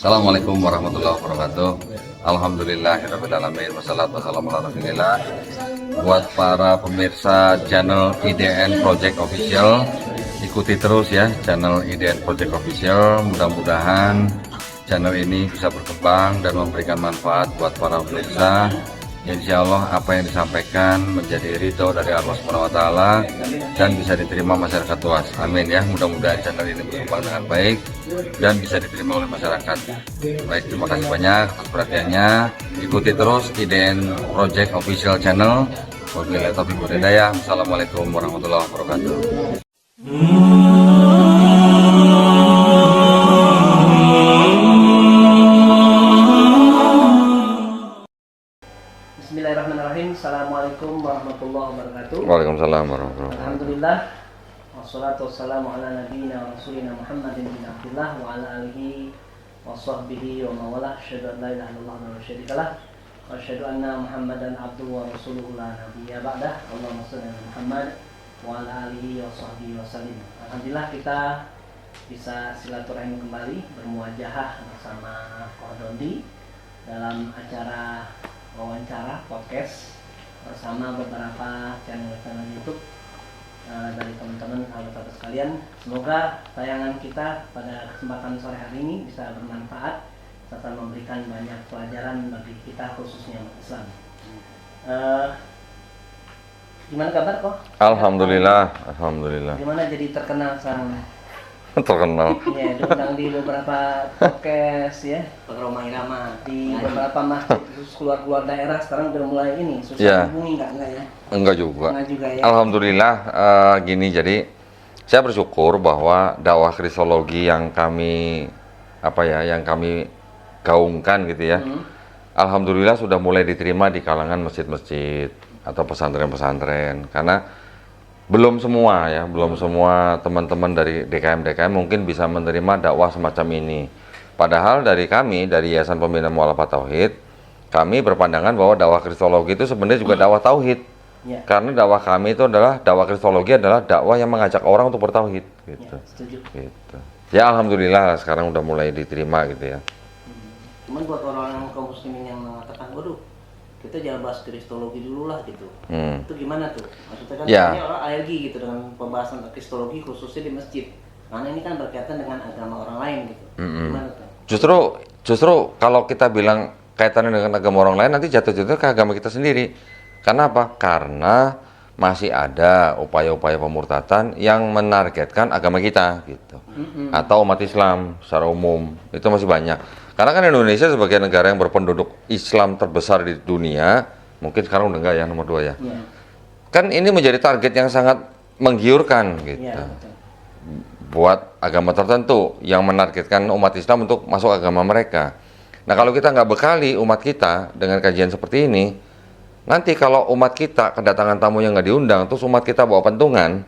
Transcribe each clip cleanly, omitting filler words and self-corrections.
Assalamualaikum warahmatullahi wabarakatuh. Alhamdulillahirrahmanirrahim. Wassalatu wassalamu ala rasulillah. Buat para pemirsa channel IDN Project Official, ikuti terus ya channel IDN Project Official. Mudah-mudahan channel ini bisa berkembang dan memberikan manfaat buat para pemirsa. Insya Allah apa yang disampaikan menjadi ridho dari Allah Subhanahu Wa Taala dan bisa diterima masyarakat luas. Amin ya. Mudah-mudahan channel ini berkembang dengan baik dan bisa diterima oleh masyarakat. Baik, terima kasih banyak atas perhatiannya. Ikuti terus IDN Project Official Channel. Wabillahi taufiq wal hidayah. Assalamualaikum warahmatullahi wabarakatuh. Bismillahirrahmanirrahim. Assalamualaikum warahmatullahi wabarakatuh. Waalaikumsalam warahmatullahi wabarakatuh. Alhamdulillah. Wassalatu wassalamu ala nabiyyina wa rasulina Muhammadin bin Abdullah wa ala alihi wa sahbihi wa mawalah. Asyhadu an la ilaha illallah wa la syarika lah. Wa asyhadu anna Muhammadan abduhu wa rasuluhu la nabiyya ba'dah. Allahumma shalli ala Muhammad wa ala alihi wa sahbihi wa sallim. Alhamdulillah kita bisa silaturahim kembali bermuajahah bersama Ko Dondi dalam acara wawancara podcast bersama beberapa channel YouTube dari teman-teman sahabat-sahabat sekalian. Semoga tayangan kita pada kesempatan sore hari ini bisa bermanfaat serta memberikan banyak pelajaran bagi kita khususnya umat Islam. Gimana kabar kok? Alhamdulillah, alhamdulillah. Gimana jadi terkenal sekarang? Terkenal. Ya, diundang di beberapa podcast ya, Roma Irama di beberapa masjid khusus keluar daerah sekarang udah mulai ini susah Ya. hubungi enggak ya? Enggak juga. Enggak juga ya. Alhamdulillah gini, jadi saya bersyukur bahwa dakwah kristologi yang kami gaungkan gitu ya. Alhamdulillah sudah mulai diterima di kalangan masjid-masjid atau pesantren-pesantren, karena belum semua teman-teman dari DKM mungkin bisa menerima dakwah semacam ini. Padahal dari kami, dari Yayasan Pembina Mu'alafat Tauhid, kami berpandangan bahwa dakwah kristologi itu sebenarnya juga dakwah tauhid. Ya. Karena dakwah kami itu adalah, dakwah kristologi adalah dakwah yang mengajak orang untuk bertauhid gitu. Ya, setuju. Gitu. Ya alhamdulillah sekarang udah mulai diterima gitu ya. Cuman buat orang kaum muslimin yang mengatakan, waduh, kita jangan bahas kristologi dulu lah gitu. Itu gimana tuh? Maksudnya kan Ya. banyak orang alergi gitu dengan pembahasan kristologi khususnya di masjid. Karena ini kan berkaitan dengan agama orang lain gitu. Gimana tuh? Justru kalau kita bilang kaitannya dengan agama orang lain, nanti jatuh-jatuhnya ke agama kita sendiri. Karena apa? Karena masih ada upaya-upaya pemurtatan yang menargetkan agama kita gitu. Atau umat Islam secara umum. Itu masih banyak. Karena kan Indonesia sebagai negara yang berpenduduk Islam terbesar di dunia, mungkin sekarang udah enggak ya, nomor 2 ya. Ya. Kan ini menjadi target yang sangat menggiurkan gitu. Ya, betul. Buat agama tertentu yang menargetkan umat Islam untuk masuk agama mereka. Nah kalau kita nggak bekali umat kita dengan kajian seperti ini, nanti kalau umat kita kedatangan tamu yang nggak diundang, terus umat kita bawa pentungan,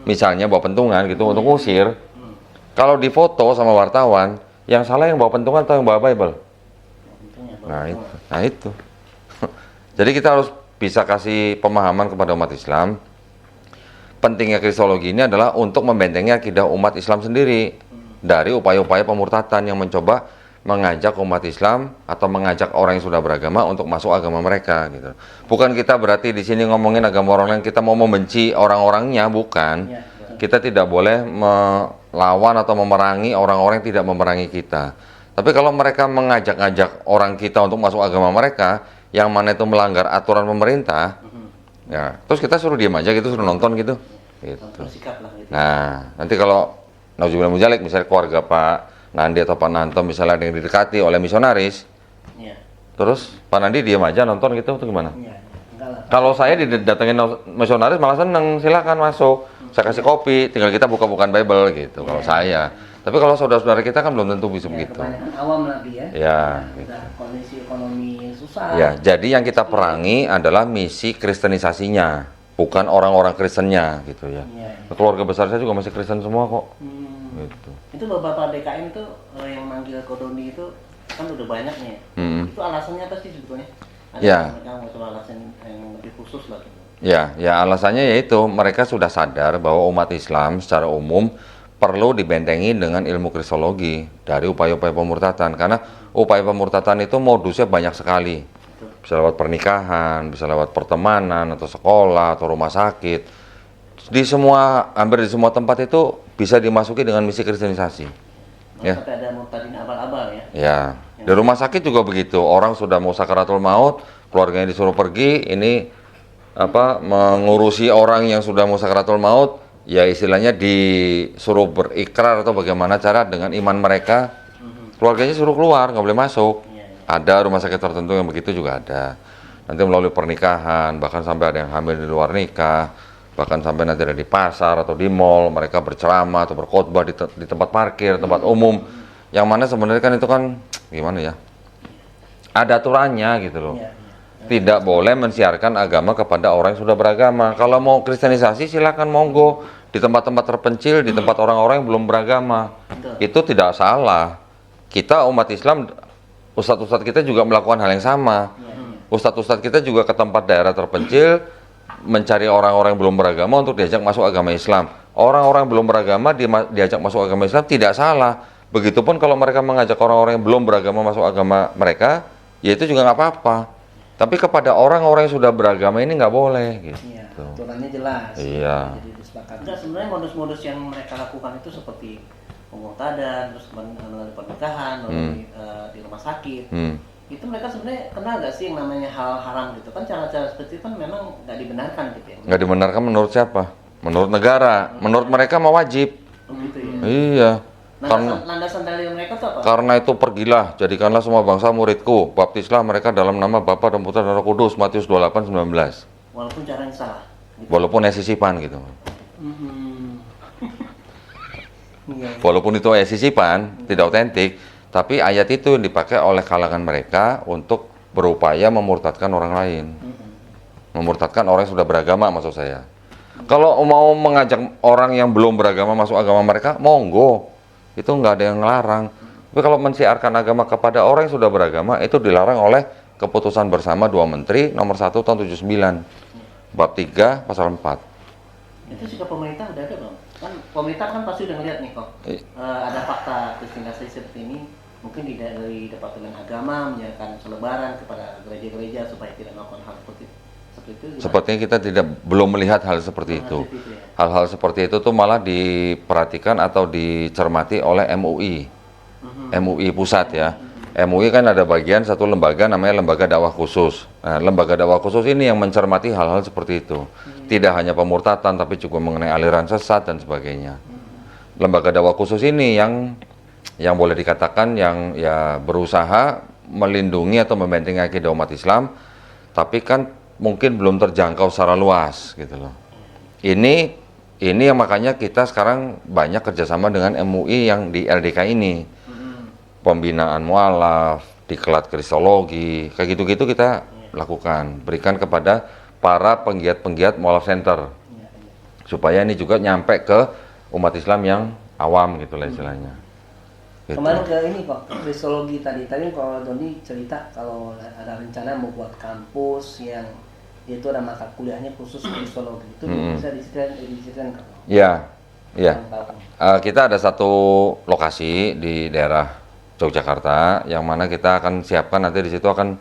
misalnya bawa pentungan gitu untuk ngusir, kalau difoto sama wartawan, yang salah yang bawa pentungan atau yang bawa Bible? Nah itu. Jadi kita harus bisa kasih pemahaman kepada umat Islam. Pentingnya kristologi ini adalah untuk membentengi akidah umat Islam sendiri dari upaya-upaya pemurtatan yang mencoba mengajak umat Islam atau mengajak orang yang sudah beragama untuk masuk agama mereka gitu. Bukan kita berarti di sini ngomongin agama orang lain kita mau membenci orang-orangnya, bukan. Ya, Kita tidak boleh melawan atau memerangi orang-orang yang tidak memerangi kita. Tapi kalau mereka mengajak-ngajak orang kita untuk masuk agama mereka, yang mana itu melanggar aturan pemerintah, ya, terus kita suruh diam aja gitu, suruh nonton gitu. Bersikap lah gitu. Nah, nanti kalau nauzubillah mujalik, misalnya keluarga Pak Nandi atau Pak Nanto misalnya ada yang didekati oleh misionaris, Ya. terus Pak Nandi diam aja nonton gitu, itu gimana? Ya. Enggak lah. Kalau saya didatengin misionaris malah seneng, silakan masuk. Saya kasih kopi, tinggal kita buka-bukaan Bible gitu. Kalau saya, tapi kalau saudara-saudara kita kan belum tentu bisa Ya, begitu. kebanyakan awam lagi ya. Ya, Udah kondisi ekonomi susah. Ya, jadi yang kita perangi adalah misi kristenisasinya, bukan orang-orang Kristennya gitu ya. Ya. Keluarga besar saya juga masih Kristen semua kok. Gitu. Itu beberapa DKM itu yang manggil Ko Dondi itu kan udah banyak nih. Itu alasannya apa sih sebetulnya? Ada Ya. mereka mau coba alasan yang lebih khusus lah gitu. Ya alasannya yaitu mereka sudah sadar bahwa umat Islam secara umum perlu dibentengi dengan ilmu kristologi dari upaya-upaya pemurtatan, karena upaya pemurtatan itu modusnya banyak sekali. Bisa lewat pernikahan, bisa lewat pertemanan atau sekolah atau rumah sakit. Di semua, hampir di semua tempat itu bisa dimasuki dengan misi kristenisasi. Ya. Sampai ada murtadin abal-abal ya. Ya, di rumah sakit juga begitu. Orang sudah mau sakaratul maut, keluarganya disuruh pergi, ini mengurusi orang yang sudah mau sakaratul maut, ya istilahnya disuruh berikrar atau bagaimana cara dengan iman mereka, keluarganya suruh keluar, nggak boleh masuk. Ada rumah sakit tertentu yang begitu juga ada. Nanti melalui pernikahan, bahkan sampai ada yang hamil di luar nikah, bahkan sampai nanti ada di pasar atau di mall, mereka berceramah atau berkhotbah di tempat parkir, tempat umum, yang mana sebenarnya kan itu kan gimana ya? Ada aturannya gitu loh. Tidak boleh mensiarkan agama kepada orang yang sudah beragama. Kalau mau kristenisasi silakan monggo di tempat-tempat terpencil, di tempat orang-orang yang belum beragama. Itu tidak salah. Kita umat Islam, ustadz-ustadz kita juga melakukan hal yang sama. Ustadz-ustadz kita juga ke tempat daerah terpencil mencari orang-orang yang belum beragama untuk diajak masuk agama Islam. Orang-orang yang belum beragama diajak masuk agama Islam tidak salah. Begitupun kalau mereka mengajak orang-orang yang belum beragama masuk agama mereka, ya itu juga nggak apa-apa. Tapi kepada orang-orang yang sudah beragama ini nggak boleh gitu. Iya, aturannya jelas. Iya. Jadi disepakati. Nah, sebenarnya modus-modus yang mereka lakukan itu seperti pemurtadan, terus melalui pernikahan, melalui di rumah sakit. Itu mereka sebenarnya kenal nggak sih yang namanya hal haram gitu? Kan cara-cara seperti itu kan memang nggak dibenarkan gitu ya. Nggak dibenarkan menurut siapa? Menurut negara. Menurut mereka mau wajib. Begitu ya. Iya. Landasan dalil mereka itu apa? Karena itu pergilah, jadikanlah semua bangsa muridku, baptislah mereka dalam nama Bapa dan Putra dan Roh Kudus, Matius 28:19. Walaupun caranya salah. Gitu. Walaupun sisipan gitu. Iya. Walaupun itu sisipan, tidak otentik, tapi ayat itu yang dipakai oleh kalangan mereka untuk berupaya memurtadkan orang lain. Memurtadkan orang yang sudah beragama maksud saya. Kalau mau mengajak orang yang belum beragama masuk agama mereka, monggo. Itu nggak ada yang ngelarang. Tapi kalau mensiarkan agama kepada orang yang sudah beragama, itu dilarang oleh keputusan bersama 2 Menteri nomor 1 tahun 79, bab 3 pasal 4. Itu sikap pemerintah udah ada Bang? Kan pemerintah kan pasti udah ngeliat nih kok, ada fakta kristenisasi seperti ini, mungkin dari Departemen Agama menyiarkan selebaran kepada gereja-gereja supaya tidak melakukan hal seperti itu. Sepertinya kita belum melihat hal seperti itu. Hal-hal seperti itu tuh malah diperhatikan atau dicermati oleh MUI. MUI pusat ya. MUI kan ada bagian satu lembaga namanya Lembaga Dakwah Khusus. Nah, Lembaga Dakwah Khusus ini yang mencermati hal-hal seperti itu. Tidak hanya pemurtatan tapi juga mengenai aliran sesat dan sebagainya. Lembaga Dakwah Khusus ini yang boleh dikatakan yang ya berusaha melindungi atau membentengi akidah umat Islam, tapi kan mungkin belum terjangkau secara luas gitu loh. Ini yang makanya kita sekarang banyak kerjasama dengan MUI yang di LDK ini. Pembinaan mualaf, diklat kristologi, kayak gitu-gitu kita lakukan. Berikan kepada para penggiat-penggiat mualaf center. Supaya ini juga nyampe ke umat Islam yang awam gitu lah istilahnya. Gitu. Kemarin ke ini kok, kristologi tadi kalau Doni cerita kalau ada rencana mau buat kampus yang itu ada mata kuliahnya khusus kristologi, itu bisa diceritain kan? Iya. Kita ada satu lokasi di daerah Yogyakarta yang mana kita akan siapkan nanti di situ akan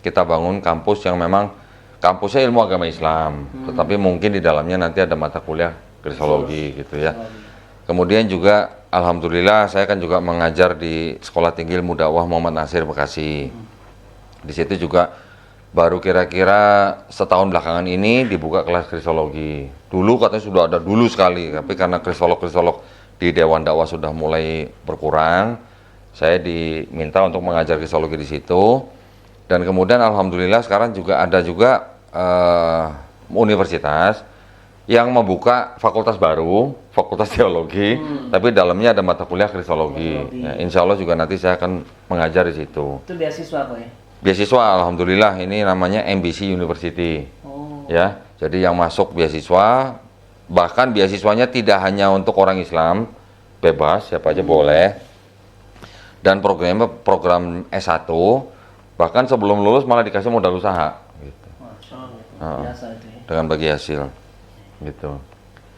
kita bangun kampus yang memang kampusnya ilmu agama Islam, tetapi mungkin di dalamnya nanti ada mata kuliah kristologi gitu ya. Kemudian juga alhamdulillah saya kan juga mengajar di Sekolah Tinggi Ilmu Dakwah Muhammad Nasir Bekasi. Di situ juga baru kira-kira setahun belakangan ini dibuka kelas kristologi. Dulu katanya sudah ada dulu sekali, tapi karena kristolog di Dewan Dakwah sudah mulai berkurang, saya diminta untuk mengajar kristologi di situ. Dan kemudian alhamdulillah sekarang juga ada universitas yang membuka fakultas baru, fakultas teologi, tapi dalamnya ada mata kuliah kristologi. Ya, insya Allah juga nanti saya akan mengajar di situ. Itu beasiswa apa ya? Beasiswa, alhamdulillah ini namanya MBC University. Ya, jadi yang masuk beasiswa, bahkan beasiswanya tidak hanya untuk orang Islam, bebas siapa aja boleh. Dan programnya program S1, bahkan sebelum lulus malah dikasih modal usaha. Gitu. Biasa itu ya. Dengan bagi hasil, gitu.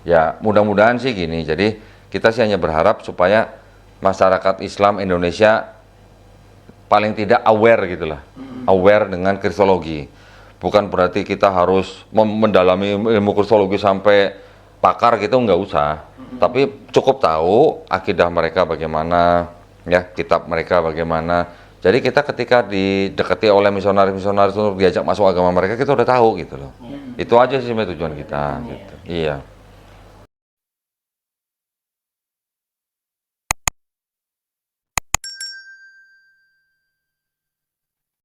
Ya mudah-mudahan sih gini. Jadi Kita sih hanya berharap supaya masyarakat Islam Indonesia paling tidak aware gitulah, aware dengan kristologi. Bukan berarti kita harus mendalami ilmu kristologi sampai pakar gitu, nggak usah. Tapi cukup tahu akidah mereka bagaimana, ya kitab mereka bagaimana. Jadi kita ketika didekati oleh misionaris-misionaris untuk diajak masuk agama mereka, kita udah tahu gitu loh. Itu aja sih tujuan kita. Gitu. Iya.